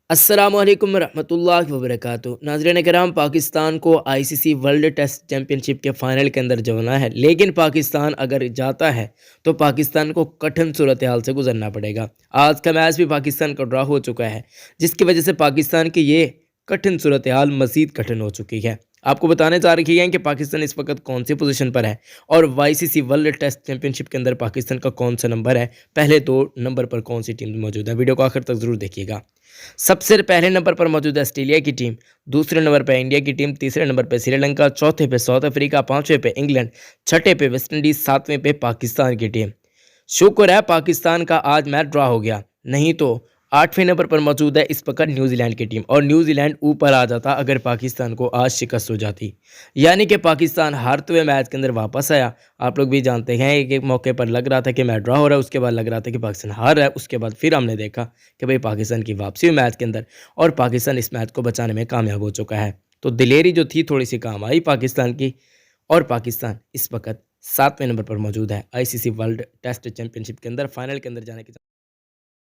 अस्सलामुअलैकुम रहमतुल्लाहि व बरकातुहू। नाज़रीन कराम, पाकिस्तान को आईसीसी वर्ल्ड टेस्ट चैंपियनशिप के फाइनल के अंदर जाना है, लेकिन पाकिस्तान अगर जाता है तो पाकिस्तान को कठिन सूरत हाल से गुजरना पड़ेगा। आज का मैच भी पाकिस्तान का ड्रा हो चुका है, जिसकी वजह से पाकिस्तान की ये कठिन सूरत हाल मज़ीद कठिन हो चुकी है। आपको बताने जा रही है कि पाकिस्तान इस वक्त कौन सी पोजीशन पर है और वाईसीसी वर्ल्ड टेस्ट चैंपियनशिप के अंदर पाकिस्तान का कौन सा नंबर है, पहले 2 नंबर पर कौन सी टीम मौजूद है। वीडियो को आखिर तक ज़रूर देखिएगा। सबसे पहले नंबर पर मौजूद है ऑस्ट्रेलिया की टीम, दूसरे नंबर पर इंडिया की टीम, तीसरे नंबर पर श्रीलंका, चौथे पे साउथ अफ्रीका, पांचवें पे इंग्लैंड, छठे पे वेस्ट इंडीज, सातवें पे पाकिस्तान की टीम। शुक्र है पाकिस्तान का आज मैच ड्रॉ हो गया, नहीं तो आठवें नंबर पर मौजूद है इस वक्त न्यूजीलैंड की टीम और न्यूजीलैंड ऊपर आ जाता अगर पाकिस्तान को आज शिकस्त हो जाती। यानी कि पाकिस्तान हारते हुए मैच के अंदर वापस आया। आप लोग भी जानते हैं एक एक मौके पर लग रहा था कि मैच ड्रॉ हो रहा है, उसके बाद लग रहा था कि पाकिस्तान हार रहा है, उसके बाद फिर हमने देखा कि भाई पाकिस्तान की वापसी हुई मैच के अंदर और पाकिस्तान इस मैच को बचाने में कामयाब हो चुका है। तो दिलेरी जो थी थोड़ी सी काम आई पाकिस्तान की और पाकिस्तान इस वक्त 7वें नंबर पर मौजूद है आईसीसी वर्ल्ड टेस्ट चैंपियनशिप के अंदर फाइनल के अंदर जाने की